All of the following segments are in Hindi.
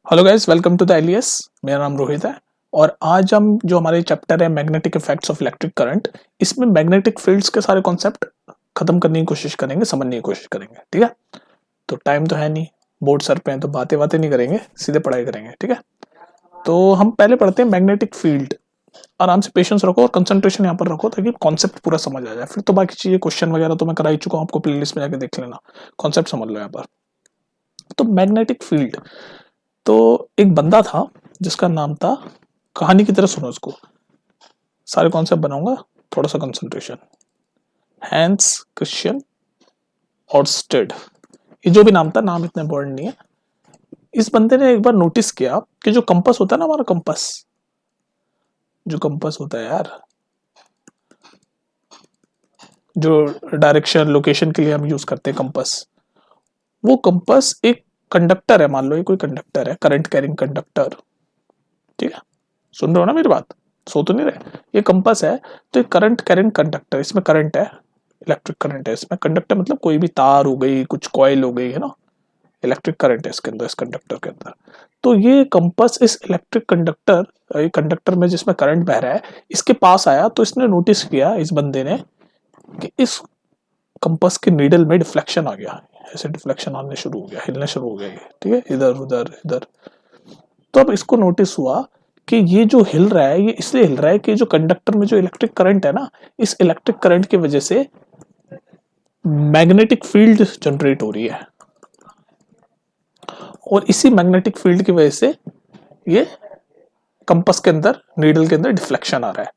Hello guys, welcome to the एलियस। मेरा नाम रोहित है और आज हम जो हमारे चैप्टर है magnetic effects of electric current, इसमें मैग्नेटिक फील्ड्स के सारे कॉन्सेप्ट खत्म करने की कोशिश करेंगे, समझने की कोशिश करेंगे। ठीक है, तो टाइम तो है नहीं, बोर्ड सर पे हैं, तो बातें बातें नहीं करेंगे, सीधे पढ़ाई करेंगे। ठीक है, तो हम पहले पढ़ते हैं मैग्नेटिक फील्ड। आराम से पेशेंस रखो और कंसंट्रेशन यहाँ पर रखो ताकि कॉन्सेप्ट पूरा समझ आ जाए। फिर तो बाकी चीजें क्वेश्चन वगैरह तो मैं करा ही चुका हूँ, आपको प्लेलिस्ट में जाके देख लेना। कॉन्सेप्ट समझ लो यहाँ पर। तो मैग्नेटिक फील्ड, तो एक बंदा था जिसका नाम था, कहानी की तरह सुनो इसको, सारे कॉन्सेप्ट बनाऊंगा, थोड़ा सा कंसंट्रेशन। हैंस क्रिश्चियन ऑर्स्टेड, ये जो भी नाम था, नाम इतना इंपॉर्टेंट नहीं है। इस बंदे ने एक बार नोटिस किया कि जो कंपास होता है ना, हमारा कंपास, जो कंपास होता है यार, जो डायरेक्शन लोकेशन के लिए हम यूज करते हैं कंपास, वो कंपास एक कंडक्टर है। मान लो ये कोई कंडक्टर है, करंट कैरिंग कंडक्टर। ठीक है, सुन रहे हो ना मेरी बात, सो तो नहीं रहे। ये कंपास है, तो एक करंट कैरिंग कंडक्टर, इसमें करंट है, इलेक्ट्रिक करंट है इसमें। कंडक्टर मतलब कोई भी तार हो गई, कुछ कॉइल हो गई, है ना, इलेक्ट्रिक करंट है इसके अंदर, इस कंडक्टर के अंदर। तो ये कंपास इस इलेक्ट्रिक कंडक्टर, ये कंडक्टर में जिसमें करंट बह रहा है, इसके पास आया, तो इसने नोटिस किया, इस बंदे ने, कि इस कंपास के नीडल में डिफ्लेक्शन आ गया। ऐसे डिफ्लेक्शन आने शुरू हो गया, हिलने शुरू हो गया ये। ठीक है, इधर उधर इधर। तो अब इसको नोटिस हुआ कि ये जो हिल रहा है, ये इसलिए हिल रहा है कि जो कंडक्टर में जो इलेक्ट्रिक करंट है ना, इस इलेक्ट्रिक करंट की वजह से मैग्नेटिक फील्ड जनरेट हो रही है, और इसी मैग्नेटिक फील्ड की वजह से ये कंपास के अंदर, नीडल के अंदर डिफ्लेक्शन आ रहा है।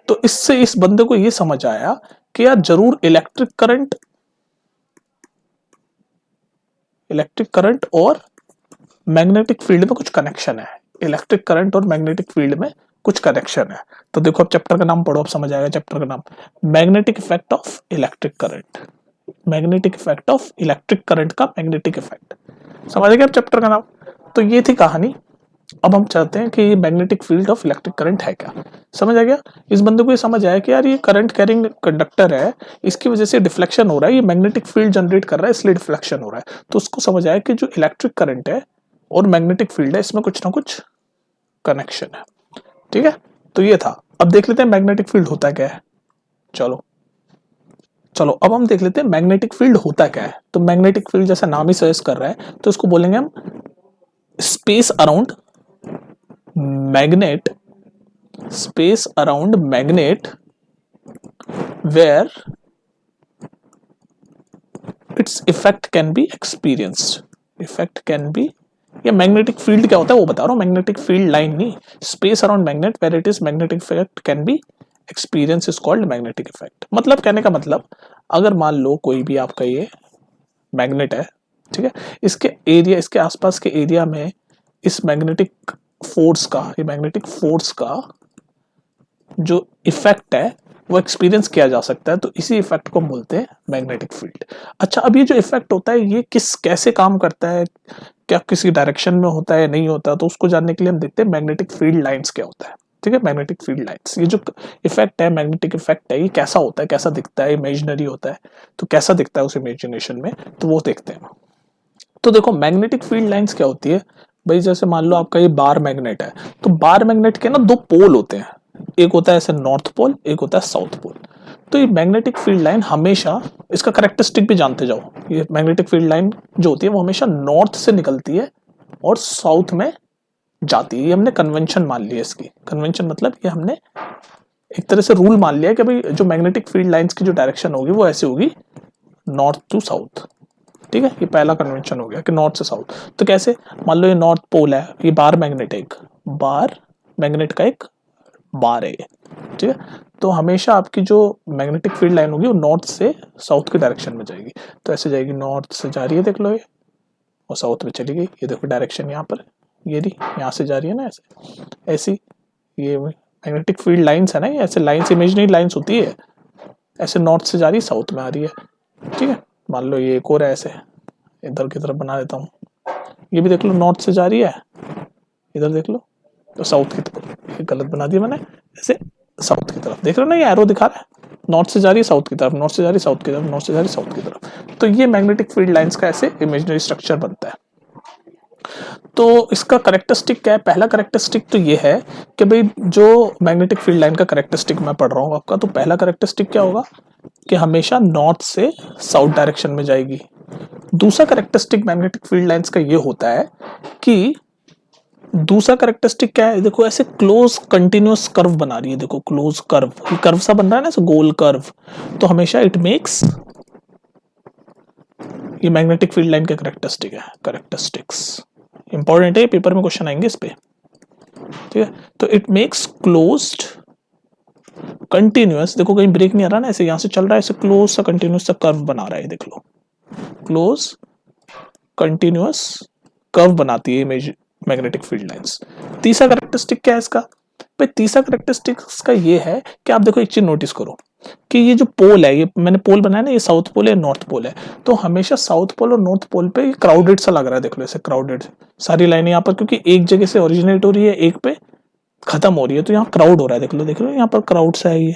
तो इससे इस बंदे को ये समझ आया कि यार जरूर इलेक्ट्रिक करंट और मैग्नेटिक फील्ड में कुछ कनेक्शन है। इलेक्ट्रिक करंट और मैग्नेटिक फील्ड में कुछ कनेक्शन है। तो देखो, अब चैप्टर का नाम पढ़ो, अब समझ आएगा चैप्टर का नाम, magnetic effect of electric current. Magnetic effect of electric current का मैग्नेटिक इफेक्ट, समझ गए अब चैप्टर का नाम। तो ये थी कहानी। अब हम चाहते हैं कि ये magnetic field of electric current है क्या, समझ आ गया। इस बंदे को ये समझ आया कि यार ये करंट कैरिंग कंडक्टर है, इसकी वजह से डिफ्लेक्शन हो रहा है, ये मैग्नेटिक फील्ड जनरेट कर रहा है, इसलिए डिफ्लेक्शन हो रहा है। तो उसको समझ आया कि जो इलेक्ट्रिक करंट है और मैग्नेटिक फील्ड है, इसमें कुछ ना कुछ कनेक्शन है। ठीक है, तो ये था। अब देख लेते हैं मैग्नेटिक फील्ड होता क्या है। चलो चलो अब हम देख लेते हैं मैग्नेटिक फील्ड होता क्या है। तो मैग्नेटिक फील्ड जैसा नाम ही सजेस्ट कर रहा है, तो इसको बोलेंगे हम space around magnet, space around magnet where its effect can be experienced. Effect can be, ये मैग्नेटिक फील्ड क्या होता है वो बता रहा हूँ, मैग्नेटिक फील्ड लाइन नहीं। Space around magnet where it is magnetic effect can be experience is called magnetic effect. मतलब कहने का मतलब, अगर मान लो कोई भी आपका ये मैग्नेट है, ठीक है, इसके एरिया, इसके आसपास के एरिया में इस मैग्नेटिक फोर्स का, ये मैग्नेटिक फोर्स का जो इफेक्ट है वो एक्सपीरियंस किया जा सकता है, तो इसी इफेक्ट को हम बोलते हैं मैग्नेटिक फील्ड। अच्छा, अब ये जो इफेक्ट होता है, ये कैसे काम करता है, क्या किसी डायरेक्शन में होता है, नहीं होता, तो उसको जानने के लिए हम देखते हैं मैग्नेटिक फील्ड लाइंस क्या होता है। ठीक है, मैग्नेटिक फील्ड लाइंस, ये जो इफेक्ट है, मैग्नेटिक इफेक्ट है, ये कैसा होता है, कैसा दिखता है, इमेजिनरी होता है, तो कैसा दिखता है उस इमेजिनेशन में, तो वो देखते हैं। तो देखो, मैग्नेटिक फील्ड लाइंस क्या होती है भाई, जैसे मान लो आपका ये बार मैग्नेट है, तो बार मैग्नेट के ना दो पोल होते हैं, एक होता है ऐसे नॉर्थ पोल, एक होता है साउथ पोल। तो ये मैग्नेटिक फील्ड लाइन हमेशा, इसका कैरेक्टरिस्टिक भी जानते जाओ, ये मैग्नेटिक फील्ड लाइन जो होती है वो हमेशा नॉर्थ से निकलती है और साउथ में जाती है। ये हमने कन्वेंशन मान लिया, इसकी कन्वेंशन मतलब ये हमने एक तरह से रूल मान लिया कि भाई जो मैग्नेटिक फील्ड लाइंस की जो डायरेक्शन होगी वो ऐसे होगी, नॉर्थ टू साउथ। ठीक है, ये पहला कन्वेंशन हो गया कि नॉर्थ से साउथ। तो कैसे, मान लो ये नॉर्थ पोल है, ये बार मैग्नेट है, एक बार मैग्नेट का एक बार है ये। ठीक है, तो हमेशा आपकी जो मैग्नेटिक फील्ड लाइन होगी वो नॉर्थ से साउथ की डायरेक्शन में जाएगी। तो ऐसे जाएगी, नॉर्थ से जा रही है, देख लो ये, और साउथ में चली गई, ये देखो डायरेक्शन यहाँ पर, ये रही, यहाँ से जा रही है ना ऐसे, ऐसी ये मैग्नेटिक फील्ड लाइंस है ना, ये ऐसे लाइंस, इमेजिनरी लाइंस होती है, ऐसे नॉर्थ से जा रही है, साउथ में आ रही है। ठीक है, मान लो ये एक और है, ऐसे इधर की तरफ बना देता हूँ, ये भी देख लो नॉर्थ से जा रही है, इधर देख लो, तो साउथ की तरफ, ये गलत बना दिया मैंने, ऐसे साउथ की तरफ, देख रहे हो ना, ये एरो दिखा रहा है, नॉर्थ से जा रही है साउथ की तरफ, नॉर्थ से जा रही है साउथ की तरफ, नॉर्थ से जा रही है साउथ की तरफ। तो ये मैग्नेटिक फील्ड लाइंस का ऐसे इमेजिनरी स्ट्रक्चर बनता है। तो इसका करेक्टरिस्टिक क्या है? पहला करेक्टरिस्टिक तो ये है कि भाई जो मैग्नेटिक फील्ड लाइन का करेक्टरिस्टिक मैं पढ़ रहा हूँ आपका, तो पहला करेक्टरिस्टिक क्या होगा कि हमेशा नॉर्थ से साउथ डायरेक्शन में जाएगी। दूसरा करेक्टरिस्टिक मैग्नेटिक फील्ड लाइंस का ये होता है कि दूसरा करेक्टरिस्टिक क्या है, देखो ऐसे क्लोज कंटिन्यूअस कर्व बना रही है, देखो क्लोज कर्व, ये कर्व सा बन रहा है ना, ऐसे गोल कर्व, तो हमेशा इट मेक्स, ये मैग्नेटिक फील्ड लाइन का करेक्टरिस्टिक है। करेक्टरिस्टिक्स इंपॉर्टेंट है, पेपर में क्वेश्चन आएंगे इस पे, ठीक है। तो इट मेक्स क्लोज्ड कंटिन्यूअस, देखो कहीं ब्रेक नहीं आ रहा ना, ऐसे यहां से चल रहा है, ऐसे क्लोज सा कंटिन्यूअस सा कर्व बना रहा है, देख लो, क्लोज कंटिन्यूअस कर्व बनाती है इमेज मैग्नेटिक फील्ड लाइंस। तीसरा करेक्टरिस्टिक क्या है इसका? भाई तीसरा करेक्टरिस्टिक का ये है कि आप देखो एक चीज नोटिस करो कि ये जो पोल है, ये मैंने पोल बनाया ना, ये साउथ पोल है, नॉर्थ पोल है, तो हमेशा साउथ पोल और नॉर्थ पोल पे क्राउडेड सा लग रहा है, देख लो ऐसे क्राउडेड सारी लाइनें यहाँ पर, क्योंकि एक जगह से ओरिजिनेट हो रही है, एक पे खत्म हो रही है, तो यहाँ क्राउड हो रहा है, देख लो यहाँ पर क्राउड सा है, ये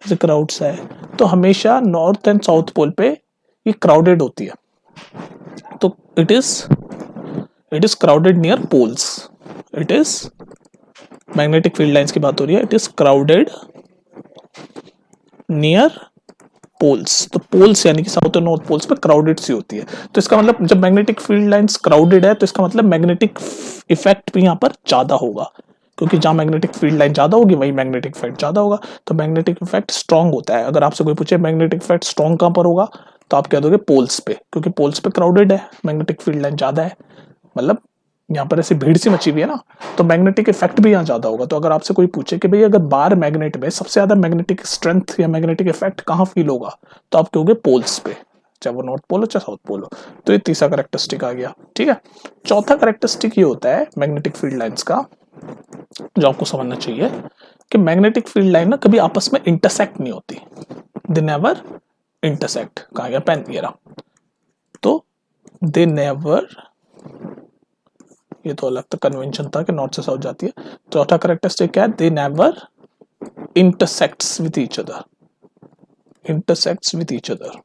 ऐसे क्राउड सा है, तो हमेशा नॉर्थ एंड साउथ पोल पे ये क्राउडेड होती है, तो it is crowded near poles, it is magnetic field lines की बात हो रही है, it is crowded near poles, तो पोल्स यानी कि साउथ और नॉर्थ पोल्स पे क्राउडेड सी होती है, तो इसका मतलब जब मैग्नेटिक फील्ड लाइंस क्राउडेड है तो इसका मतलब मैग्नेटिक इफेक्ट भी यहाँ पर ज्यादा होगा, क्योंकि जहां मैग्नेटिक फील्ड लाइन ज्यादा होगी वही मैग्नेटिक इफेक्ट ज्यादा होगा, तो मैग्नेटिक इफेक्ट स्ट्रांग होता है। अगर आपसे कोई पूछे मैग्नेटिक इफेक्ट स्ट्रांग कहां पर होगा, तो आप कह दोगे पोल्स पे, क्योंकि पोल्स पे क्राउडेड है, मैग्नेटिक फील्ड लाइन ज्यादा है, मतलब यहाँ पर ऐसी भीड़ सी मची हुई है ना, तो मैग्नेटिक इफेक्ट भी यहाँ ज्यादा होगा। तो अगर आपसे कोई पूछे कि भाई अगर बार मैग्नेट में सबसे ज्यादा मैग्नेटिक स्ट्रेंथ या मैग्नेटिक इफेक्ट कहाँ फील होगा, तो आप कहोगे पोल्स पे, चाहे वो नॉर्थ पोल हो चाहे साउथ पोल हो। तो ये तीसरा करेक्टरिस्टिक आ गया, ठीक है। चौथा करेक्टरिस्टिक ये होता है मैग्नेटिक फील्ड लाइंस का, जो आपको समझना चाहिए कि मैग्नेटिक फील्ड लाइन ना कभी आपस में इंटरसेक्ट नहीं होती, दे नेवर इंटरसेक्ट। कहा गया पेन, ये रहा, तो दे नेवर, ये तो अलग तो कन्वेंशन था कि नॉर्थ से साउथ जाती है। चौथा करेक्टरिस्टिक क्या है? They never intersects with each other, intersects with each other.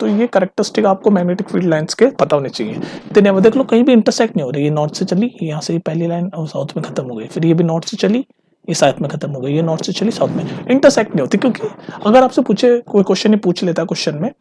तो ये करेक्टरिस्टिक आपको मैग्नेटिक फील्ड लाइंस के पता होने चाहिए। दे नेवर, देख लो कहीं भी इंटरसेक्ट नहीं हो रही, ये नॉर्थ से चली, यहाँ से पहली लाइन और साउथ में खत्म हो गई, फिर ये भी नॉर्थ से चली, ये साउथ में खत्म हो गई, ये नॉर्थ से चली साउथ में, इंटरसेक्ट नहीं होती। क्योंकि अगर आपसे पूछे, कोई क्वेश्चन ही पूछ लेता है क्वेश्चन में,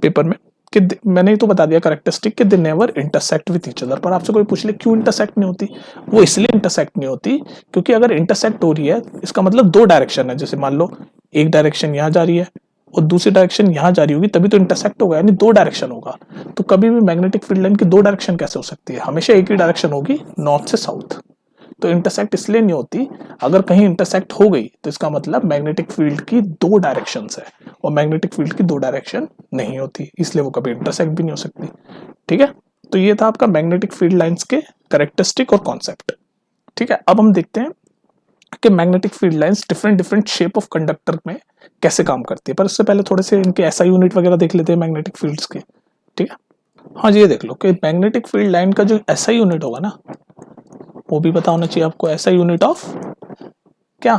पेपर में, कि मैंने तो बता दिया करेक्टरिस्टिक कि they never intersect with each other, पर आपसे कोई पूछ ले क्यों इंटरसेक्ट नहीं होती, वो इसलिए इंटरसेक्ट नहीं होती क्योंकि अगर इंटरसेक्ट हो रही है इसका मतलब दो डायरेक्शन है, जैसे मान लो एक डायरेक्शन यहाँ जा रही है और दूसरी डायरेक्शन यहाँ जा रही होगी, तभी तो इंटरसेक्ट होगा, यानी दो डायरेक्शन होगा। तो कभी भी मैग्नेटिक फील्ड लाइन की दो डायरेक्शन कैसे हो सकती है? हमेशा एक ही डायरेक्शन होगी, नॉर्थ से साउथ। तो इंटरसेक्ट इसलिए नहीं होती, अगर कहीं इंटरसेक्ट हो गई तो इसका मतलब मैग्नेटिक फील्ड की दो डायरेक्शंस है, और मैग्नेटिक फील्ड की दो डायरेक्शन नहीं होती, इसलिए वो कभी इंटरसेक्ट भी नहीं हो सकती, ठीक है। तो ये था आपका मैग्नेटिक फील्ड लाइंस के करेक्टरिस्टिक और कॉन्सेप्ट, ठीक है। अब हम देखते हैं कि magnetic field lines different different shape of conductor में कैसे काम करती है, पर इससे पहले थोड़े से इनके एसआई यूनिट वगैरह देख लेते हैं मैग्नेटिक फील्ड्स के, ठीक है। हाँ जी, ये देख लो कि मैग्नेटिक फील्ड लाइन का जो एसआई यूनिट होगा ना, वो भी पता होना चाहिए आपको। ऐसा यूनिट ऑफ क्या?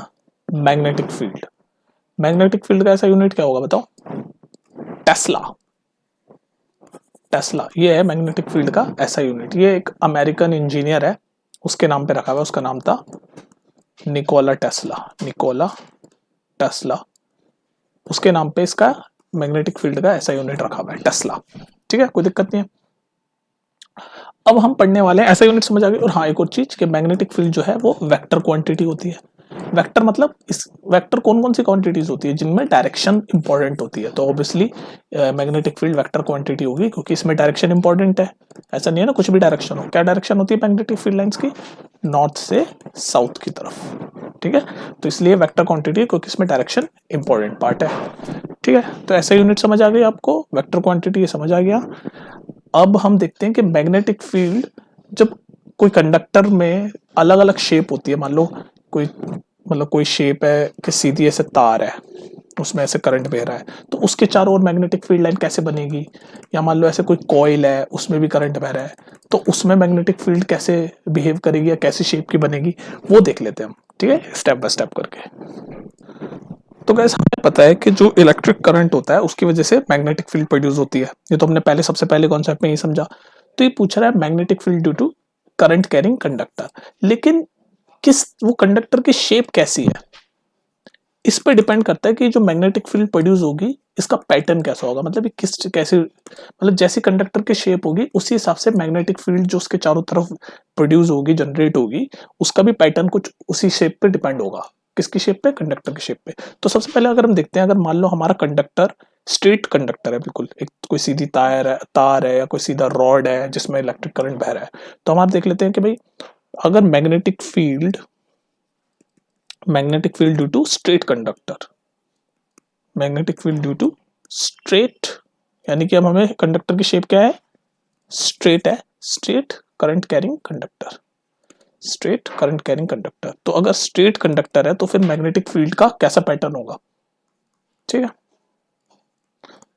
Magnetic field. मैग्नेटिक फील्ड का ऐसा यूनिट क्या होगा बताओ? टेस्ला। टेस्ला ये है मैग्नेटिक फील्ड का ऐसा यूनिट। ये एक अमेरिकन इंजीनियर है, उसके नाम पे रखा हुआ, उसका नाम था निकोला टेस्ला। निकोला टेस्ला, उसके नाम पे इसका मैग्नेटिक फील्ड का ऐसा यूनिट रखा हुआ है, टेस्ला, ठीक है, कोई दिक्कत नहीं है। अब हम पढ़ने वाले हैं, ऐसा यूनिट समझ आ गई। और हाँ, एक और चीज कि मैग्नेटिक फील्ड जो है वो वेक्टर क्वांटिटी होती है। वेक्टर मतलब इस वेक्टर कौन कौन सी क्वांटिटीज होती है जिनमें डायरेक्शन इंपॉर्टेंट होती है, तो obviously magnetic field vector quantity होगी, क्योंकि इसमें डायरेक्शन इंपॉर्टेंट है। ऐसा नहीं है ना कुछ भी डायरेक्शन हो, क्या डायरेक्शन होती है मैग्नेटिक फील्ड लाइंस की? नॉर्थ से साउथ की तरफ, ठीक है। तो इसलिए वेक्टर क्वांटिटी, क्योंकि इसमें डायरेक्शन इंपॉर्टेंट पार्ट है, ठीक है। तो ऐसा यूनिट समझ आ गई आपको, वेक्टर क्वांटिटी ये समझ आ गया। अब हम देखते हैं कि मैग्नेटिक फील्ड, जब कोई कंडक्टर में अलग अलग शेप होती है, मान लो कोई, मतलब कोई शेप है कि सीधी ऐसे तार है, उसमें ऐसे करंट बह रहा है, तो उसके चारों ओर मैग्नेटिक फील्ड लाइन कैसे बनेगी? या मान लो ऐसे कोई कॉइल है, उसमें भी करंट बह रहा है, तो उसमें मैग्नेटिक फील्ड कैसे बिहेव करेगी या कैसी शेप की बनेगी, वो देख लेते हैं हम, ठीक है, स्टेप बाय स्टेप करके। तो गैस हमें पता है कि जो इलेक्ट्रिक करंट होता है उसकी वजह से मैग्नेटिक फील्ड प्रोड्यूस होती है, ये तो हमने पहले सबसे पहले कॉन्सेप्ट में ही समझा। तो ये पूछ रहा है magnetic field due to current carrying conductor, लेकिन किस वो कंडक्टर की शेप कैसी है इस पे डिपेंड करता है कि जो मैग्नेटिक फील्ड प्रोड्यूस होगी इसका पैटर्न कैसा होगा, मतलब ये किस कैसे, मतलब जैसी कंडक्टर की शेप होगी उसी हिसाब से मैग्नेटिक फील्ड जो उसके चारों तरफ प्रोड्यूस होगी, जनरेट होगी, उसका भी पैटर्न कुछ उसी शेप पे डिपेंड होगा। किसकी शेप पे? कंडक्टर की शेप पे। तो सबसे पहले अगर हम देखते हैं, अगर मान लो हमारा कंडक्टर स्ट्रेट कंडक्टर है, बिल्कुल एक कोई सीधी तार है या कोई सीधा रॉड है जिसमें इलेक्ट्रिक करंट बह रहा है, तो हम आप देख लेते हैं कि भाई अगर magnetic field due to straight conductor, magnetic field due to straight, यानी कि अब हमें कंडक्टर की शेप क्या है? स्ट्रेट है, straight current carrying conductor, straight current carrying conductor. तो अगर स्ट्रेट कंडक्टर है तो फिर मैग्नेटिक फील्ड का कैसा पैटर्न होगा, ठीक है,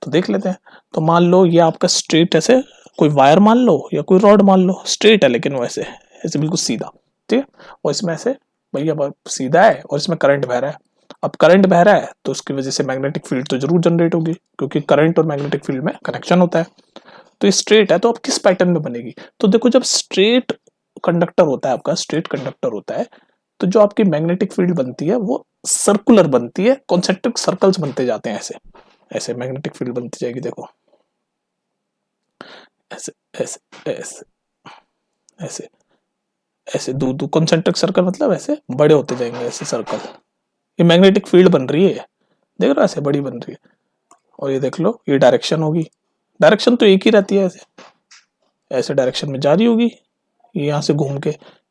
तो देख लेते हैं। तो मान लो ये आपका स्ट्रेट, ऐसे कोई वायर मान लो या कोई रॉड मान लो, स्ट्रेट है लेकिन वो ऐसे ऐसे बिल्कुल सीधा, ठीक है, और इसमें ऐसे भैया सीधा है और इसमें करंट बह रहा है। अब करंट बह रहा है तो उसकी वजह से मैग्नेटिक फील्ड तो जरूर जनरेट होगी, क्योंकि करंट और मैग्नेटिक फील्ड में कनेक्शन होता है। तो ये स्ट्रेट है तो अब किस पैटर्न में बनेगी? तो देखो जब स्ट्रेट कंडक्टर होता है, आपका स्ट्रेट कंडक्टर होता है, तो जो आपकी मैग्नेटिक फील्ड बनती है वो सर्कुलर बनती है, कॉन्सेंट्रिक सर्कल्स बनते जाते हैं, ऐसे ऐसे मैग्नेटिक फील्ड बनती जाएगी, देखो ऐसे ऐसे ऐसे ऐसे ऐसे दूर दूर कॉन्सेंट्रिक सर्कल, मतलब ऐसे बड़े होते जाएंगे ऐसे सर्कल, ये मैग्नेटिक फील्ड बन रही है, देख रहे हो ऐसे बड़ी बन रही है। और ये देख लो ये डायरेक्शन होगी, डायरेक्शन तो एक ही रहती है, ऐसे ऐसे डायरेक्शन में जा रही होगी, ये यहाँ से घूम के,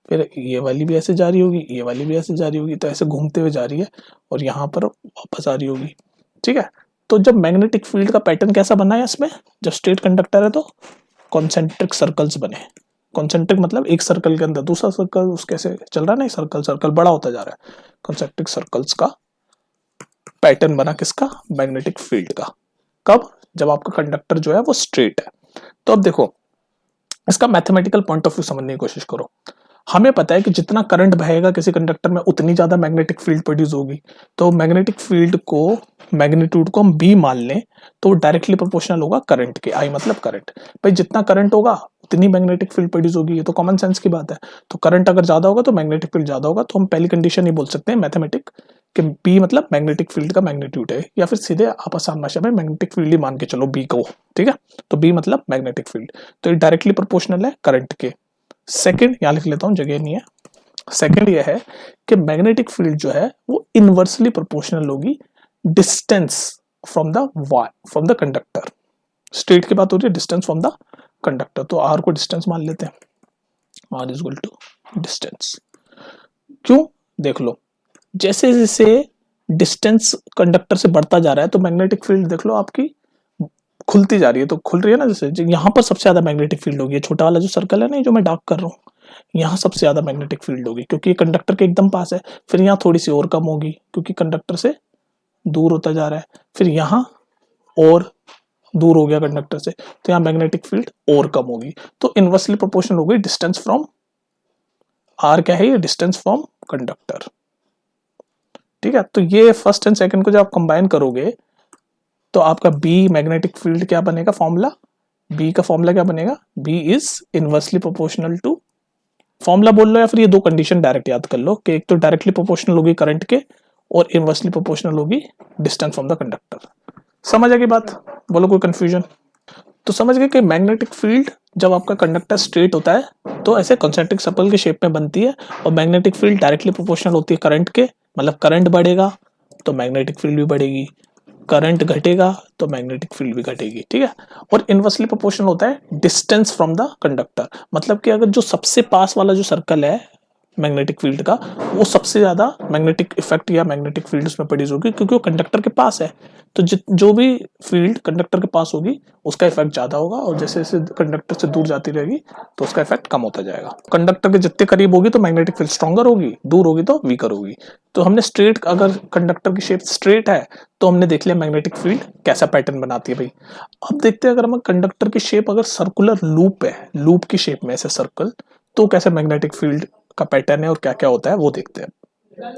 फिर ये वाली भी ऐसे जा रही होगी, ये वाली भी ऐसे जा रही होगी, तो ऐसे घूमते हुए जा रही है और यहाँ पर वापस आ रही होगी, ठीक है। तो जब मैग्नेटिक फील्ड का पैटर्न कैसा बना है इसमें, जब स्ट्रेट कंडक्टर है तो कॉन्सेंट्रिक सर्कल्स बने, कॉन्सेंट्रिक मतलब एक सर्कल के अंदर दूसरा सर्कल उसके ऐसे चल रहा है, नहीं सर्कल सर्कल बड़ा होता जा रहा है, कॉन्सेंट्रिक सर्कल्स का पैटर्न बना किसका? मैग्नेटिक फील्ड का। कब? जब आपका कंडक्टर जो है वो स्ट्रेट है। तो अब देखो इसका मैथमेटिकल पॉइंट ऑफ व्यू समझने की कोशिश करो। हमें पता है कि जितना करंट बहेगा किसी कंडक्टर में उतनी ज्यादा मैग्नेटिक फील्ड प्रोड्यूस होगी। तो मैग्नेटिक फील्ड को, मैग्नीट्यूड को हम बी मान लें तो डायरेक्टली प्रोपोर्शनल होगा करंट के, आई मतलब करंट। भाई जितना करंट होगा उतनी मैग्नेटिक फील्ड प्रोड्यूस होगी, ये तो कॉमन सेंस की बात है। तो करंट अगर ज्यादा होगा तो मैग्नेटिक फील्ड ज्यादा होगा, तो हम पहली कंडीशन ये बोल सकते हैं मैथमेटिक कि बी मतलब मैग्नेटिक फील्ड का मैग्नीट्यूड है, या फिर सीधे आप आसान भाषा में मैग्नेटिक फील्ड ही मान के चलो बी को, ठीक है। तो बी मतलब मैग्नेटिक फील्ड, तो ये डायरेक्टली प्रोपोर्शनल है करंट के। सेकंड यहाँ लिख लेता हूँ, जगह नहीं है। सेकंड ये है कि मैग्नेटिक फील्ड जो है वो इनवर्सली प्रोपोर्शनल होगी distance from the conductor. Straight की बात हो रही है, डिस्टेंस फ्रॉम द कंडक्टर, तो आर को डिस्टेंस मान लेते हैं, R is equal to distance. क्यों? देख लो जैसे जैसे डिस्टेंस कंडक्टर से बढ़ता जा रहा है तो मैग्नेटिक फील्ड देख लो आपकी खुलती जा रही है, तो खुल रही है ना, जैसे यहाँ पर सबसे ज्यादा मैग्नेटिक फील्ड होगी, छोटा वाला जो सर्कल है ना जो मैं डार्क कर रहा हूँ, यहाँ सबसे ज्यादा मैग्नेटिक फील्ड होगी क्योंकि ये कंडक्टर के एकदम पास है। फिर यहाँ थोड़ी सी और कम होगी क्योंकि कंडक्टर से दूर होता जा रहा है, फिर यहाँ और दूर हो गया कंडक्टर से, तो यहाँ मैग्नेटिक फील्ड और कम होगी। तो इनवर्सली प्रोपोर्शनल होगी डिस्टेंस फ्रॉम, आर क्या है ये, डिस्टेंस फ्रॉम कंडक्टर, ठीक है। तो ये फर्स्ट एंड सेकंड को जब आप कंबाइन करोगे तो आपका बी मैग्नेटिक फील्ड क्या बनेगा, फॉर्मूला बी का फॉर्मूला क्या बनेगा, B is inversely proportional to, formula बोल लो या फिर ये दो कंडीशन डायरेक्ट याद कर लो कि एक तो डायरेक्टली प्रोपोर्शनल होगी करंट के और इनवर्सली प्रोपोर्शनल होगी डिस्टेंस फ्रॉम द कंडक्टर। समझ आ गई बात? बोलो कोई कंफ्यूजन? तो समझ गए कि मैग्नेटिक फील्ड जब आपका कंडक्टर स्ट्रेट होता है तो ऐसे कॉन्सेंट्रिक सर्कल के शेप में बनती है, और मैग्नेटिक फील्ड डायरेक्टली प्रोपोर्शनल होती है करंट के, मतलब करंट बढ़ेगा तो मैग्नेटिक फील्ड भी बढ़ेगी, करंट घटेगा तो मैग्नेटिक फील्ड भी घटेगी, ठीक है। और इनवर्सली प्रोपोर्शनल होता है डिस्टेंस फ्रॉम द कंडक्टर, मतलब कि अगर जो सबसे पास वाला जो सर्कल है मैग्नेटिक फील्ड का, वो सबसे ज्यादा मैग्नेटिक इफेक्ट या मैग्नेटिक फील्ड उसमें प्रोड्यूस होगी क्योंकि वो कंडक्टर के पास है। तो जो भी फील्ड कंडक्टर के पास होगी उसका इफेक्ट ज्यादा होगा, और जैसे जैसे कंडक्टर से दूर जाती रहेगी तो उसका इफेक्ट कम होता जाएगा। कंडक्टर के जितने करीब होगी तो मैग्नेटिक फील्ड स्ट्रॉन्गर होगी, दूर होगी तो वीकर होगी। तो हमने स्ट्रेट, अगर कंडक्टर की शेप स्ट्रेट है तो हमने देख लिया मैग्नेटिक फील्ड कैसा पैटर्न बनाती है भाई। अब देखते हैं अगर हम कंडक्टर की शेप अगर सर्कुलर लूप है, लूप की शेप में ऐसे सर्कल, तो कैसे मैग्नेटिक फील्ड का पैटर्न है और क्या क्या होता है वो देखते हैं।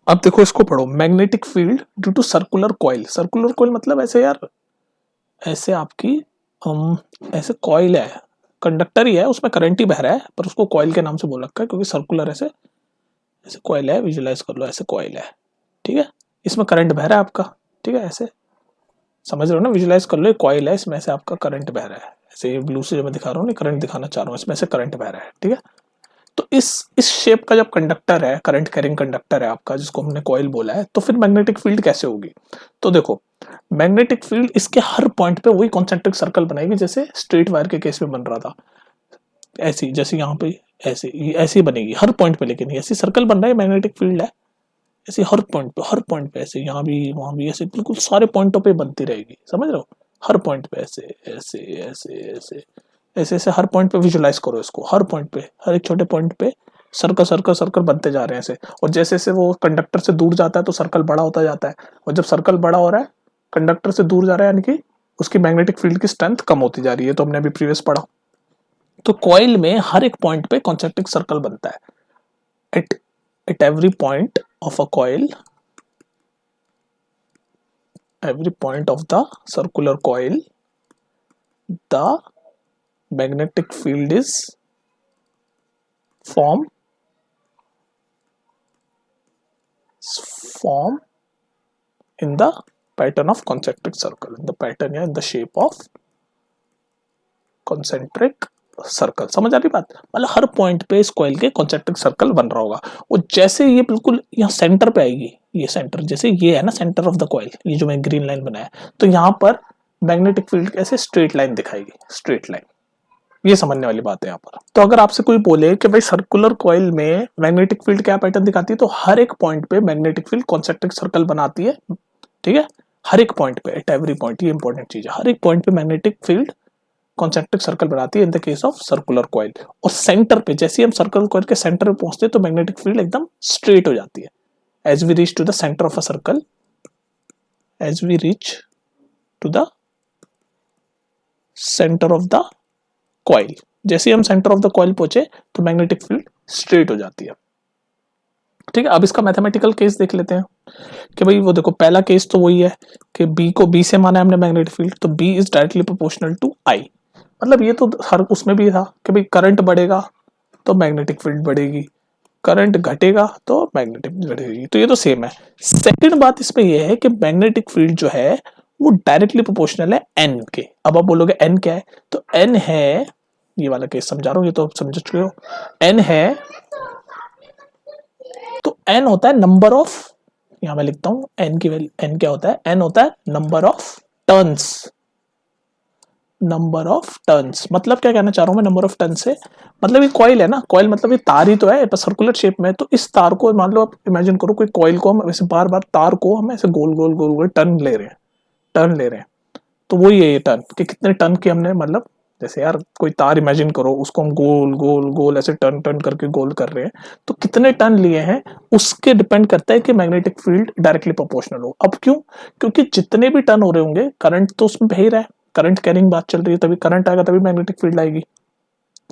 अब देखो इसको पढ़ो, magnetic field due to circular coil. Circular coil मतलब ऐसे यार, ऐसे आपकी ऐसे कॉइल है, कंडक्टर ही है, उसमें करंट ही बह रहा है, पर उसको कॉइल के नाम से बोल रखा है क्योंकि सर्कुलर ऐसे ऐसे कॉइल है, विजुलाइज कर लो ऐसे कॉइल है, ठीक है। इसमें करंट बह रहा है आपका, ठीक है, ऐसे समझ रहे हो ना, विजुलाइज कर लो, ये कॉइल है, इसमें से आपका करंट बह रहा है, ऐसे ब्लू से जो मैं दिखा रहा हूँ नहीं, करंट दिखाना चाह रहा हूँ, इसमें से करंट बह रहा है, ठीक है। तो इस शेप का जब कंडक्टर है, करंट कैरिंग कंडक्टर है आपका, जिसको हमने कॉइल बोला है, तो फिर मैग्नेटिक फील्ड कैसे होगी? तो देखो, मैग्नेटिक फील्ड इसके हर पॉइंट पे वही कॉन्सेंट्रिक सर्कल बनाएगी, जैसे स्ट्रेट वायर के केस में बन रहा था, ऐसी, जैसे यहाँ पे ऐसे ऐसी बनेगी हर पॉइंट पे, लेकिन ऐसी सर्कल बन रहा है, मैग्नेटिक फील्ड है, ऐसे हर पॉइंट पे ऐसे, यहाँ भी वहां भी ऐसे, बिल्कुल सारे पॉइंटों पे बनती रहेगी, समझ रहे हो, हर पॉइंट पे ऐसे ऐसे ऐसे ऐसे ऐसे ऐसे हर पॉइंट पे विजुलाइज करो इसको, हर पॉइंट पे, हर एक छोटे पॉइंट पे सर्कल सर्कल सर्कल बनते जा रहे हैं ऐसे, और जैसे जैसे वो कंडक्टर से दूर जाता है तो सर्कल बड़ा होता जाता है, और जब सर्कल बड़ा हो रहा है, कंडक्टर से दूर जा रहा है, यानी कि उसकी मैग्नेटिक फील्ड की स्ट्रेंथ कम होती जा रही है, तो हमने अभी प्रीवियस पढ़ा। तो कॉइल में हर एक पॉइंट पे कॉन्सेंट्रिक सर्कल बनता है, at at every point of a coil, every point of the circular coil, the magnetic field is form in the pattern of concentric circle, in the pattern या in the shape of concentric circle. समझ आ रही बात? मतलब हर पॉइंट पे इस कॉइल के कॉन्सेंट्रिक सर्कल बन रहा होगा, और जैसे ये बिल्कुल यहाँ सेंटर पे आएगी, ये सेंटर, जैसे ये है ना सेंटर ऑफ द कॉइल, ये जो मैं ग्रीन लाइन बनाया, तो यहाँ पर मैग्नेटिक फील्ड ऐसे स्ट्रेट लाइन दिखाएगी, स्ट्रेट लाइन, ये समझने वाली बात है यहाँ पर। तो अगर आपसे कोई बोले कि भाई सर्कुलर कॉइल में मैग्नेटिक फील्ड क्या पैटर्न दिखाती है, तो हर एक पॉइंट पे मैग्नेटिक फील्ड कॉन्सेंट्रिक सर्कल बनाती है, ठीक है, हर एक पॉइंट पे, एट एवरी पॉइंट, ये इंपॉर्टेंट चीज है, हर एक पॉइंट पे मैग्नेटिक फील्ड कॉन्सेंट्रिक सर्कल बनाती है in the case of circular coil. और सेंटर पे, जैसे हम सर्कुलर कॉइल के सेंटर पे पहुंचते हैं तो मैग्नेटिक फील्ड एकदम स्ट्रेट हो जाती है, as we reach to the centre of a circle, as we reach to the centre of the coil, जैसे हम सेंटर ऑफ द कॉइल पहुंचे तो मैग्नेटिक फील्ड स्ट्रेट हो जाती है, ठीक है। अब इसका मैथमेटिकल केस देख लेते हैं कि भाई वो देखो, पहला केस तो वही है कि बी को बी से माना है हमने मैग्नेटिक फील्ड, तो B is directly proportional to I, मतलब ये तो हर उसमें भी था कि भाई करंट बढ़ेगा तो मैग्नेटिक फील्ड बढ़ेगी, करंट घटेगा तो मैग्नेटिक घटेगी, तो ये तो सेम है। सेकंड बात इसमें ये है कि मैग्नेटिक फील्ड जो है वो डायरेक्टली प्रोपोर्शनल है एन के। अब आप बोलोगे एन क्या है, तो एन है, ये वाला केस समझा रहा हूँ, ये तो आप समझ चुके हो, एन है, तो एन होता है नंबर ऑफ, यहां मैं लिखता हूं एन की वैल्यू, एन क्या होता है, एन होता है number of turns, number of turns, मतलब क्या कहना चाह रहा हूं मैं नंबर ऑफ टर्न से, मतलब ये कॉइल है ना, कॉइल मतलब ये तार ही तो है पर सर्कुलर शेप में, तो इस तार को मान लो आप इमेजिन करो, कोई कॉइल को हम ऐसे बार बार, तार को हम ऐसे गोल गोल गोल गोल टर्न ले रहे हैं, टर्न ले रहे हैं, तो वही है ये टर्न, कि कितने टर्न की हमने, मतलब जैसे यार कोई तार इमेजिन करो, उसको हम गोल गोल गोल ऐसे टर्न टर्न करके गोल कर रहे हैं, तो कितने टर्न लिए हैं उसके डिपेंड करता है कि मैग्नेटिक फील्ड डायरेक्टली प्रोपोर्शनल हो। अब क्यों? क्योंकि जितने भी टर्न हो रहे होंगे, करंट तो उसमें बह ही रहा है, करंट कैरिंग बात चल रही है, तभी करंट आएगा, तभी मैग्नेटिक फील्ड आएगी,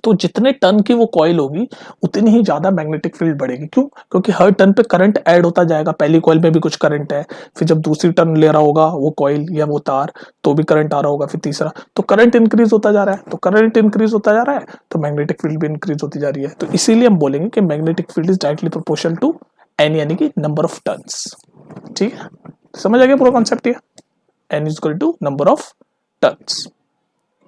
तो जितने टर्न की वो कॉइल होगी उतनी ही ज्यादा मैग्नेटिक फील्ड बढ़ेगी। क्यों? क्योंकि हर टर्न पे करंट ऐड होता जाएगा, पहली कॉइल में भी कुछ करंट है, फिर जब दूसरी टर्न ले रहा होगा वो कॉइल या वो तार, तो भी करंट आ रहा होगा, फिर तीसरा, तो करंट इंक्रीज होता जा रहा है, तो करंट इंक्रीज होता जा रहा है तो मैग्नेटिक फील्ड भी इंक्रीज होती जा रही है, तो इसीलिए हम बोलेंगे कि magnetic field is directly proportional to N, यानी कि नंबर ऑफ टर्न्स, ठीक है, समझ आ गया पूरा कॉन्सेप्ट, ये N is equal to number of turns.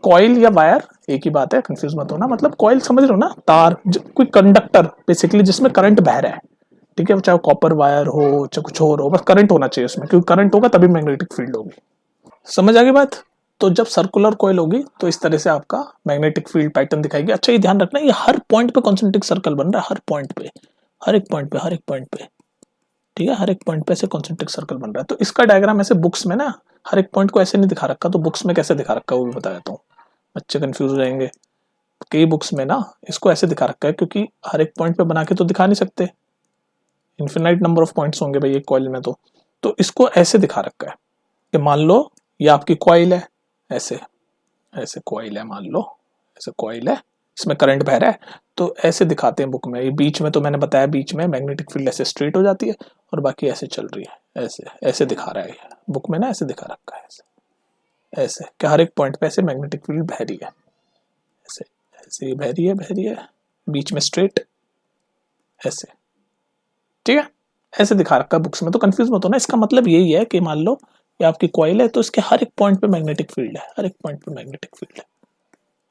Coil या वायर एक ही बात है, कंफ्यूज मत होना, मतलब कॉइल समझ रहे हो ना, तार, कोई कंडक्टर बेसिकली जिसमें करंट बह रहा है, ठीक है, चाहे कॉपर वायर हो चाहे कुछ और हो, बस करंट होना चाहिए उसमें, क्योंकि करंट होगा तभी मैग्नेटिक फील्ड होगी। समझ आ गई बात? तो जब सर्कुलर कॉइल होगी तो इस तरह से आपका मैग्नेटिक फील्ड पैटर्न दिखाएगी। अच्छा, ये ध्यान रखना, ये हर पॉइंट पे कॉन्सेंट्रिक सर्कल बन रहा है, हर पॉइंट पे, हर एक पॉइंट पे, हर एक पॉइंट पे, ठीक है, हर एक पॉइंट पे ऐसे कॉन्सेंट्रिक सर्कल बन रहा है। तो इसका डायग्राम ऐसे बुक्स में ना हर एक पॉइंट को ऐसे नहीं दिखा रखा, तो बुक्स में कैसे दिखा रखा है वो भी बता देता हूँ, बच्चे कंफ्यूज हो जाएंगे। कई बुक्स में ना इसको ऐसे दिखा रखा है, क्योंकि हर एक पॉइंट पे बना के तो दिखा नहीं सकते, इन्फिनाइट नंबर ऑफ पॉइंट्स होंगे भाई एक कॉइल में, तो इसको ऐसे दिखा रखा है कि मान लो ये आपकी कॉइल है, ऐसे ऐसे कॉइल है, मान लो ऐसे कॉइल है, इसमें करंट बह रहा है, तो ऐसे दिखाते हैं बुक में। ये बीच में तो मैंने बताया, बीच में मैग्नेटिक फील्ड ऐसे स्ट्रेट हो जाती है और बाकी ऐसे चल रही है, ऐसे ऐसे दिखा रहा है बुक में ना, ऐसे दिखा रखा है, ऐसे ऐसे कि हर एक पॉइंट पे ऐसे मैग्नेटिक फील्ड बह रही है, ऐसे ऐसे ये बह रही है बीच में स्ट्रेट ऐसे, ठीक है, ऐसे दिखा रखा है बुक्स में, तो कंफ्यूज मत होना। इसका मतलब यही है कि मान लो ये आपकी कॉइल है तो इसके हर एक पॉइंट पे मैग्नेटिक फील्ड है, हर एक पॉइंट पे मैग्नेटिक फील्ड है,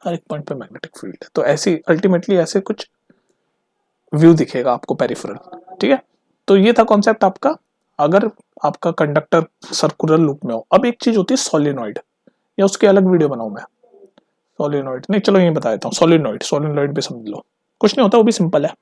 हर एक पॉइंट पे मैग्नेटिक फील्ड है। तो ऐसी अल्टीमेटली ऐसे कुछ व्यू दिखेगा आपको पेरिफेरल, ठीक है। तो ये था कॉन्सेप्ट आपका, अगर आपका कंडक्टर सर्कुलर लूप में हो। अब एक चीज होती है सोलिनॉइड, या उसकी अलग वीडियो बनाऊं मैं, सोलिनॉइड नहीं, चलो ये बता देता हूँ। सोलिनॉइड, सोलिनॉइड भी समझ लो, कुछ नहीं होता, वो भी सिंपल है।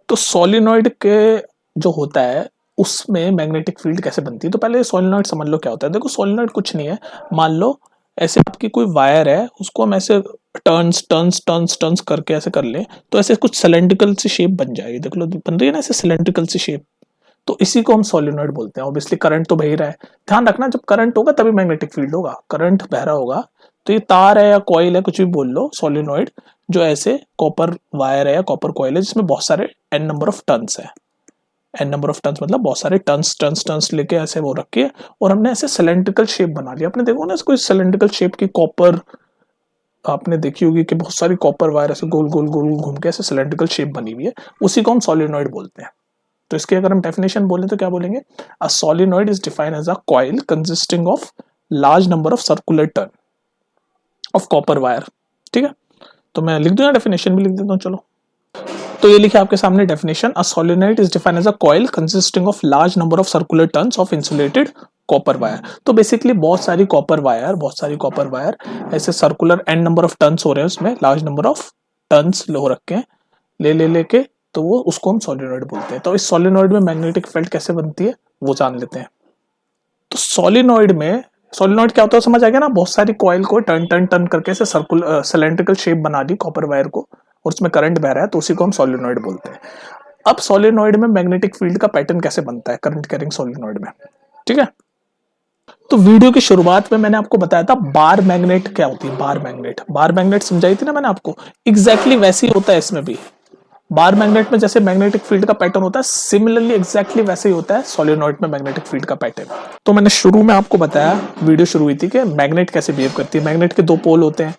तो सोलिनॉइड के जो होता है उसमें मैग्नेटिक फील्ड कैसे बनती है, तो पहले सोलिनॉइड समझ लो क्या होता है। देखो सोलिनॉइड कुछ नहीं है, मान लो ऐसे आपकी कोई वायर है, उसको हम ऐसे टर्न्स टर्न्स टर्न्स टर्न्स करके ऐसे कर ले, तो ऐसे कुछ सिलेंड्रिकल सी शेप बन जाएगी, देख लो बन रही है ना ऐसे सिलेंड्रिकल सी शेप, तो इसी को हम सोलिनॉइड बोलते हैं। ऑब्वियसली करंट तो बह ही रहा है, ध्यान रखना जब करंट होगा तभी मैग्नेटिक फील्ड होगा, करंट बह रहा होगा तो ये तार है या कॉइल है कुछ भी बोल लो, सोलिनॉइड जो ऐसे कॉपर वायर है या कॉपर कॉइल है जिसमें बहुत सारे एन नंबर ऑफ टर्न्स है, एन नंबर ऑफ टर्न्स मतलब बहुत सारे टर्न्स टर्न्स टर्न्स लेके ऐसे वो रखे और हमने ऐसे सिलेंड्रिकल शेप बना लिया। आपने देखो ना कोई सिलेंड्रिकल शेप की कॉपर, आपने देखी होगी कि बहुत सारी कॉपर वायर ऐसे गोल गोल गोल घूम के ऐसे सिलेंड्रिकल शेप बनी हुई है, उसी को हम सोलिनॉइड बोलते हैं। तो इसकी अगर हम डेफिनेशन बोले तो क्या बोलेंगे, a solenoid is defined as a coil consisting of large number of circular turn of copper wire, ठीक है। तो मैं लिख दूं या डेफिनेशन भी लिख देता हूं, चलो। तो ये लिखे आपके सामने definition, a solenoid is defined as a coil consisting of large number of circular turns of insulated copper wire. तो बेसिकली बहुत सारी कॉपर वायर ऐसे circular N number of turns हो रहे हैं, उसमें लार्ज नंबर ऑफ टर्न्स हो रखे हैं ले लेके, तो वो उसको हम सोलिनॉइड बोलते हैं। तो इस सोलिनॉइड में मैग्नेटिक फील्ड कैसे बनती है वो जान लेते हैं। तो सोलिनॉइड में, सोलिनॉइड क्या होता है समझ आ गया ना, बहुत सारी कॉइल को टर्न टर्न टर्न करके ऐसे सर्कुलर सिलेंड्रिकल शेप बना दी कॉपर वायर को, और उसमें करंट बह रहा है, तो उसी को हम सोलिनॉइड बोलते हैं। अब सोलिनॉइड में मैग्नेटिक फील्ड का पैटर्न कैसे बनता है करंट कैरिंग सोलिनॉइड में, ठीक है। तो वीडियो की शुरुआत में मैंने आपको बताया था बार मैग्नेट क्या होती है, बार मैग्नेट समझाई थी ना मैंने आपको, एग्जैक्टली वैसे ही होता है इसमें भी। बार मैग्नेट में जैसे मैग्नेटिक फील्ड का पैटर्न होता है, सिमिलरली एग्जैक्टली वैसे ही होता है सोलिनॉइड में मैग्नेटिक फील्ड का पैटर्न। तो मैंने शुरू में आपको बताया, वीडियो शुरू हुई थी कि मैग्नेट कैसे बिहेव करती है। मैग्नेट के दो पोल होते हैं,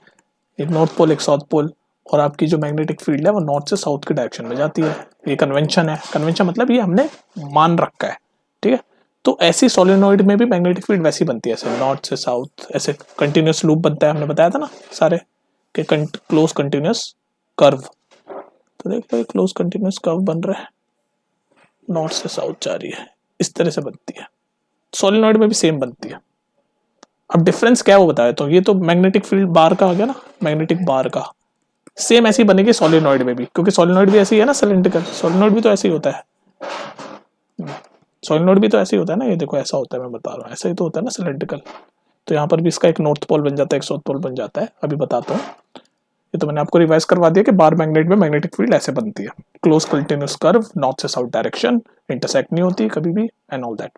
एक नॉर्थ पोल एक साउथ पोल, और आपकी जो मैग्नेटिक फील्ड है वो नॉर्थ से साउथ के डायरेक्शन में जाती है। ये कन्वेंशन है, कन्वेंशन मतलब ये हमने मान रखा है, ठीक है। तो ऐसी सोलिनॉइड में भी मैग्नेटिक फील्ड वैसी बनती है, ऐसे नॉर्थ से साउथ ऐसे कंटिन्यूस लूप बनता है, हमने बताया था ना सारे के क्लोज कंटिन्यूस कर्व। तो देख लो क्लोज कंटिन्यूस कर्व बन रहा है, नॉर्थ से साउथ जा रही है, इस तरह से बनती है। सोलिनॉइड में भी सेम बनती है। अब डिफरेंस क्या है वो बताया, तो ये तो मैग्नेटिक फील्ड बार का आ गया ना, मैग्नेटिक बार का सेम ऐसी बनेगी सोलिनॉइड में भी, क्योंकि सोलिनॉइड भी ऐसी है ना सिलेंड्रिकल, सोलिनॉइड भी तो ऐसे ही होता है, सोलिनॉइड भी तो ऐसे ही होता है ना, ये देखो ऐसा होता है, मैं बता रहा हूँ ऐसा ही तो होता है ना सिलेंड्रिकल। तो यहाँ पर भी इसका एक नॉर्थ पोल बन जाता है, एक साउथ पोल बन जाता है, अभी बताता हूँ। ये तो मैंने आपको रिवाइज करवा दिया कि बार मैग्नेट में मैग्नेटिक फील्ड ऐसे बनती है, क्लोज कंटिन्यूस कर्व, नॉर्थ से साउथ डायरेक्शन, इंटरसेक्ट नहीं होती कभी भी, एंड ऑल दैट।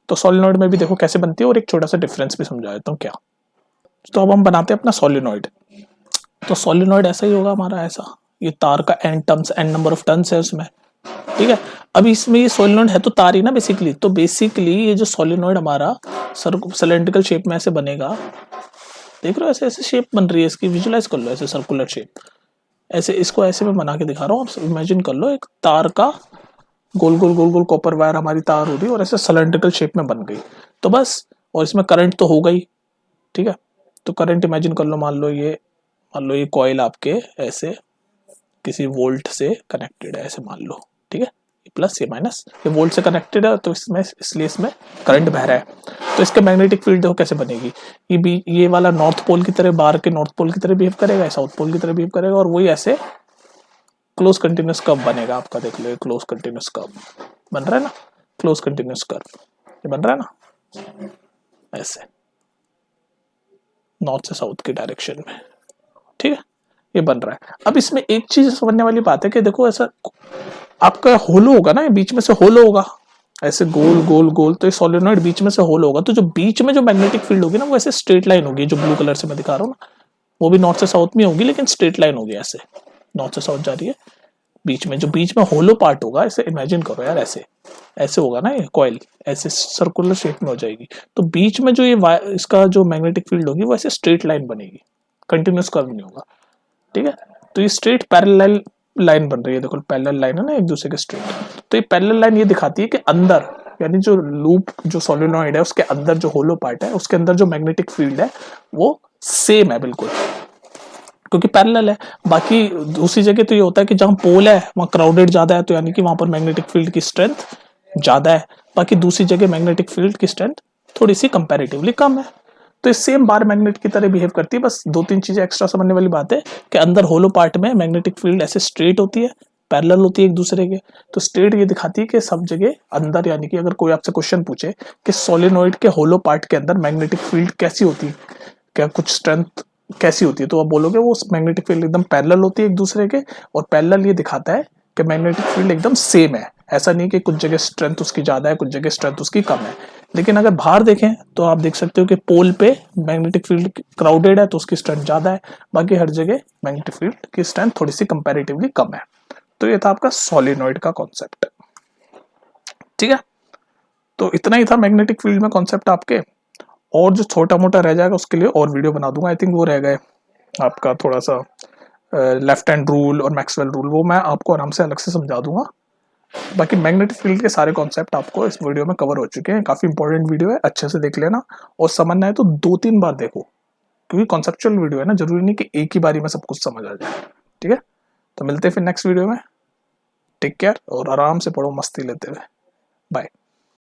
तो सोलिनॉइड में भी देखो कैसे बनती है, और एक छोटा सा डिफरेंस भी समझा देता हूँ क्या। तो अब हम बनाते हैं अपना सोलिनॉइड। तो सोलिनॉइड ऐसा ही होगा हमारा, ऐसा ये तार का N turns, N number of turns है उसमें, ठीक है। अब इसमें ये सोलिनॉइड है तो तार ही ना बेसिकली, तो बेसिकली ये जो सोलिनॉइड हमारा सिलेंड्रिकल शेप में ऐसे बनेगा, देख रहे हो ऐसे ऐसे शेप बन रही है इसकी, विजुलाइज कर लो ऐसे सर्कुलर शेप, ऐसे इसको ऐसे मैं बना के दिखा रहा हूँ, आप इमेजिन कर लो एक तार का गोल गोल गोल गोल कॉपर वायर हमारी तार हो रही है और ऐसे सिलेंड्रिकल शेप में बन गई, तो बस। और इसमें करंट तो होगा ही, ठीक है। तो करंट इमेजिन कर लो, मान लो ये कॉइल आपके ऐसे किसी वोल्ट से कनेक्टेड है, ऐसे मान लो, ठीक है, प्लस ये माइनस, ये वोल्ट से कनेक्टेड है तो इसमें इसलिए इसमें करंट बह रहा है। तो इसके मैग्नेटिक फील्ड देखो कैसे बनेगी, ये वाला नॉर्थ पोल की तरह, बार के नॉर्थ पोल की तरह बिहेव करेगा, साउथ पोल की तरह बिहेव करेगा, और वही ऐसे क्लोज कंटिन्यूस कर्व बनेगा आपका, देख लो ये क्लोज कंटिन्यूस कर्व बन रहा है ना, क्लोज कंटिन्यूस कर्व ये बन रहा है ना ऐसे, नॉर्थ से साउथ के डायरेक्शन में, ठीक है, ये बन रहा है। अब इसमें एक चीज समझने वाली बात है कि देखो ऐसा आपका होलो होगा ना, बीच में से होलो होगा ऐसे गोल गोल गोल, तो ये सोलिनॉइड बीच में से होल होगा, तो जो बीच में जो मैग्नेटिक फील्ड होगी ना वो ऐसे स्ट्रेट लाइन होगी, जो ब्लू कलर से मैं दिखा रहा हूँ ना, वो भी नॉर्थ से साउथ में होगी लेकिन स्ट्रेट लाइन होगी, ऐसे नॉर्थ से साउथ जा रही है, बीच में जो बीच में होलो पार्ट होगा, ऐसे इमेजिन करो यार, ऐसे ऐसे होगा ना ये कॉइल, ऐसे सर्कुलर शेप में हो जाएगी, तो बीच में जो ये इसका जो मैग्नेटिक फील्ड होगी वो ऐसे स्ट्रेट लाइन बनेगी, कंटिन्यूस कर्व नहीं होगा, ठीक है। तो ये स्ट्रेट पैरेलल लाइन बन रही है, देखो पैरेलल लाइन है ना एक दूसरे के स्ट्रेट। तो ये पैरेलल लाइन ये दिखाती है कि अंदर यानी जो लूप जो सोलेनॉइड है उसके अंदर जो होलो पार्ट है उसके अंदर जो मैग्नेटिक फील्ड है वो सेम है बिल्कुल, क्योंकि पैरेलल है। बाकी दूसरी जगह तो ये होता है कि जहां पोल है वहां क्राउडेड ज्यादा है, तो यानी कि वहां पर मैग्नेटिक फील्ड की स्ट्रेंथ ज्यादा है, बाकी दूसरी जगह मैग्नेटिक फील्ड की स्ट्रेंथ थोड़ी सी कंपैरेटिवली कम है। तो ये सेम बार मैग्नेट की तरह बिहेव करती है, बस दो तीन चीजें एक्स्ट्रा समझने वाली बात है कि अंदर होलो पार्ट में मैग्नेटिक फील्ड ऐसे स्ट्रेट होती है, पैरेलल होती है एक दूसरे के। तो स्ट्रेट ये दिखाती है कि सब जगह अंदर, यानी कि अगर कोई आपसे क्वेश्चन पूछे कि सोलेनोइड के होलो पार्ट के अंदर मैग्नेटिक फील्ड कैसी होती है, क्या कुछ स्ट्रेंथ कैसी होती है, तो आप बोलोगे वो मैग्नेटिक फील्ड एकदम पैरेलल होती है एक दूसरे के, और पैरेलल ये दिखाता है कि मैग्नेटिक फील्ड एकदम सेम है। ऐसा नहीं कि कुछ जगह स्ट्रेंथ उसकी ज्यादा है कुछ जगह स्ट्रेंथ उसकी कम है। लेकिन अगर बाहर देखें तो आप देख सकते हो कि पोल पे मैग्नेटिक फील्ड क्राउडेड है तो उसकी स्ट्रेंथ ज्यादा है, बाकी हर जगह मैग्नेटिक फील्ड की स्ट्रेंथ थोड़ी सी कंपैरेटिवली कम है। तो ये था आपका सोलेनॉइड का कॉन्सेप्ट। ठीक है, तो इतना ही था मैग्नेटिक फील्ड में कॉन्सेप्ट आपके। और जो छोटा मोटा रह जाएगा उसके लिए और वीडियो बना दूंगा। आई थिंक वो रह गए आपका थोड़ा सा लेफ्ट हैंड रूल और मैक्सवेल रूल, वो मैं आपको आराम से अलग से समझा दूंगा। बाकी मैग्नेटिक फील्ड के सारे कॉन्सेप्ट आपको इस वीडियो में कवर हो चुके हैं। काफी इंपॉर्टेंट वीडियो है, अच्छे से देख लेना, और समझना है तो 2-3 बार देखो, क्योंकि कॉन्सेप्चुअल वीडियो है ना, जरूरी नहीं कि एक ही बारी में सब कुछ समझ आ जाए। ठीक है, तो मिलते हैं फिर नेक्स्ट वीडियो में। टेक केयर और आराम से पढ़ो मस्ती लेते हुए। बाय।